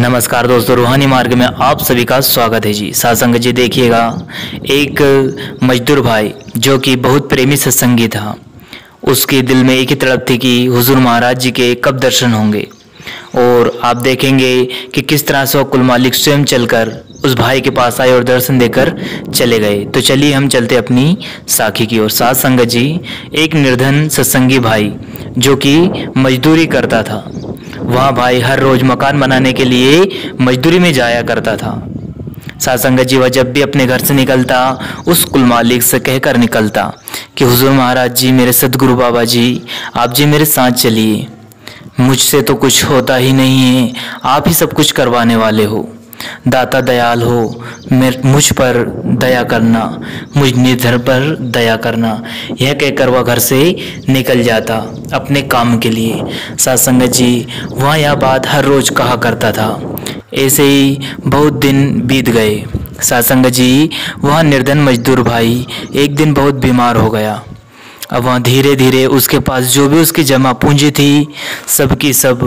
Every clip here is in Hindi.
नमस्कार दोस्तों, रूहानी मार्ग में आप सभी का स्वागत है जी। सत्संग जी देखिएगा, एक मजदूर भाई जो कि बहुत प्रेमी सत्संगी था, उसके दिल में एक ही तड़प थी कि हुजूर महाराज जी के कब दर्शन होंगे। और आप देखेंगे कि किस तरह से वो कुल मालिक स्वयं चलकर उस भाई के पास आए और दर्शन देकर चले गए। तो चलिए हम चलते अपनी साखी की ओर। साथ संगत जी, एक निर्धन सत्संगी भाई जो कि मजदूरी करता था, वहाँ भाई हर रोज मकान बनाने के लिए मजदूरी में जाया करता था। साथ संगत जी, वह जब भी अपने घर से निकलता उस कुल मालिक से कहकर निकलता कि हुजूर महाराज जी, मेरे सदगुरु बाबा जी, आप जी मेरे साथ चलिए, मुझसे तो कुछ होता ही नहीं है, आप ही सब कुछ करवाने वाले हो, दाता दयाल हो, मुझ पर दया करना, मुझ निर्धन पर दया करना। यह कहकर वह घर से निकल जाता अपने काम के लिए। साथ संगत जी, वह यह बात हर रोज कहा करता था। ऐसे ही बहुत दिन बीत गए। साथ संगत जी, वह निर्धन मजदूर भाई एक दिन बहुत बीमार हो गया। अब वहाँ धीरे धीरे उसके पास जो भी उसकी जमा पूंजी थी, सब की सब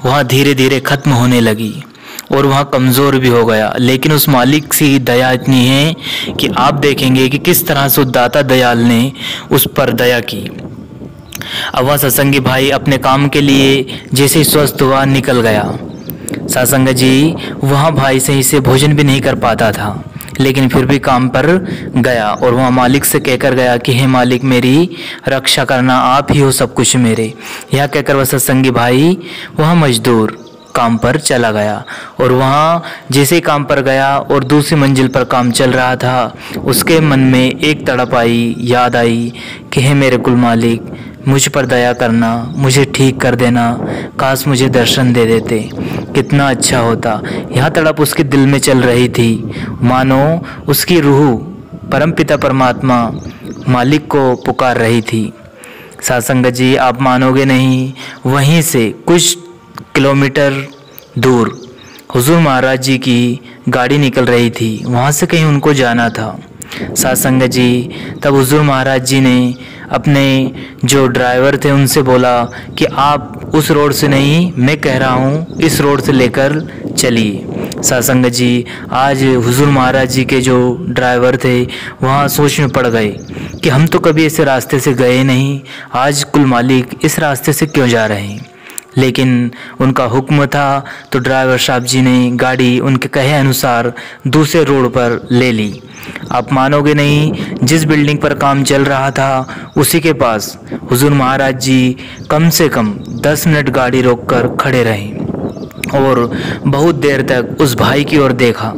वहाँ धीरे धीरे खत्म होने लगी और वहाँ कमज़ोर भी हो गया। लेकिन उस मालिक की दया इतनी है कि आप देखेंगे कि किस तरह से उस दाता दयाल ने उस पर दया की। अब वह सत्संगी भाई अपने काम के लिए जैसे ही स्वस्थ हुआ निकल गया। सत्संग जी, वहाँ भाई सही से भोजन भी नहीं कर पाता था, लेकिन फिर भी काम पर गया और वहाँ मालिक से कहकर गया कि हे मालिक, मेरी रक्षा करना, आप ही हो सब कुछ मेरे। यह कहकर वह सत्संगी भाई वहाँ मजदूर काम पर चला गया। और वहाँ जैसे काम पर गया और दूसरी मंजिल पर काम चल रहा था, उसके मन में एक तड़प आई, याद आई कि हे मेरे कुल मालिक, मुझ पर दया करना, मुझे ठीक कर देना, काश मुझे दर्शन दे देते, कितना अच्छा होता। यह तड़प उसके दिल में चल रही थी, मानो उसकी रूह परमपिता परमात्मा मालिक को पुकार रही थी। सत्संग जी, आप मानोगे नहीं, वहीं से कुछ किलोमीटर दूर हुजूर महाराज जी की गाड़ी निकल रही थी, वहाँ से कहीं उनको जाना था। सत्संग जी, तब हुजूर महाराज जी ने अपने जो ड्राइवर थे उनसे बोला कि आप उस रोड से नहीं, मैं कह रहा हूँ इस रोड से लेकर चलिए। सत्संग जी, आज हुजूर महाराज जी के जो ड्राइवर थे वहाँ सोच में पड़ गए कि हम तो कभी ऐसे रास्ते से गए नहीं, आज कुल मालिक इस रास्ते से क्यों जा रहे हैं। लेकिन उनका हुक्म था तो ड्राइवर साहब जी ने गाड़ी उनके कहे अनुसार दूसरे रोड पर ले ली। आप मानोगे नहीं, जिस बिल्डिंग पर काम चल रहा था उसी के पास हुजूर महाराज जी कम से कम 10 मिनट गाड़ी रोककर खड़े रहे और बहुत देर तक उस भाई की ओर देखा।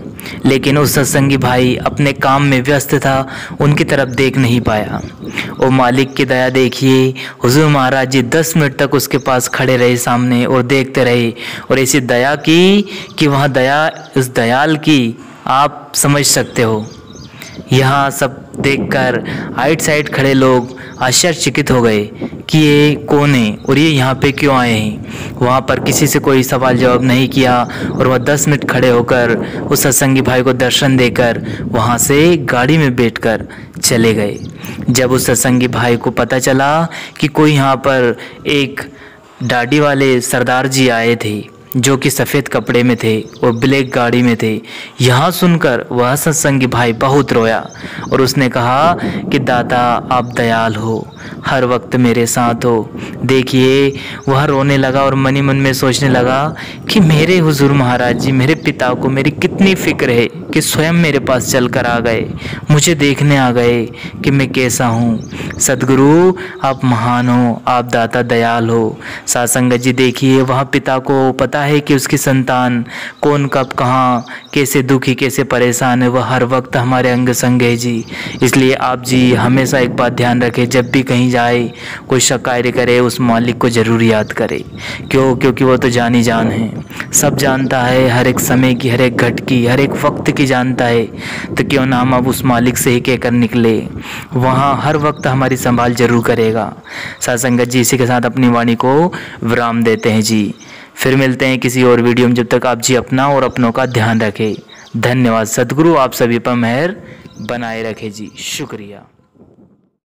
लेकिन उस सत्संगी भाई अपने काम में व्यस्त था, उनकी तरफ देख नहीं पाया। और मालिक की दया देखिए, हुजूर महाराज जी 10 मिनट तक उसके पास खड़े रहे सामने और देखते रहे। और ऐसी दया की कि वहाँ दया उस दयाल की आप समझ सकते हो। यहाँ सब देखकर आइट साइड खड़े लोग आश्चर्यचकित हो गए कि ये कौन है और ये यहाँ पे क्यों आए हैं। वहाँ पर किसी से कोई सवाल जवाब नहीं किया और वह 10 मिनट खड़े होकर उस सत्संगी भाई को दर्शन देकर वहाँ से गाड़ी में बैठकर चले गए। जब उस सत्संगी भाई को पता चला कि कोई यहाँ पर एक दाढ़ी वाले सरदार जी आए थे जो कि सफ़ेद कपड़े में थे और ब्लैक गाड़ी में थे, यहाँ सुनकर वह सत्संगी भाई बहुत रोया और उसने कहा कि दाता, आप दयाल हो, हर वक्त मेरे साथ हो। देखिए, वह रोने लगा और मन ही मन में सोचने लगा कि मेरे हुजूर महाराज जी, मेरे पिता को मेरी कितनी फिक्र है कि स्वयं मेरे पास चलकर आ गए, मुझे देखने आ गए कि मैं कैसा हूँ। सदगुरु, आप महान हो, आप दाता दयाल हो। सत्संग जी देखिए, वह पिता को पता है कि उसकी संतान कौन कब कहाँ कैसे दुखी कैसे परेशान है, वह हर वक्त हमारे अंग संग है जी। इसलिए आप जी हमेशा एक बात ध्यान रखें, जब भी कहीं जाए, कोई कार्य करे, उस मालिक को जरूर याद करे। क्योंकि वो तो जानी जान है, सब जानता है, हर एक समय की, हर एक घट की, हर एक वक्त की जानता है। तो क्यों ना हम अब उस मालिक से ही कहकर निकले, वहाँ हर वक्त हमारी संभाल जरूर करेगा। सत्संगत जी, इसी के साथ अपनी वाणी को विराम देते हैं जी। फिर मिलते हैं किसी और वीडियो में। जब तक आप जी अपना और अपनों का ध्यान रखें। धन्यवाद। सदगुरु आप सभी पर मेहर बनाए रखे जी। शुक्रिया।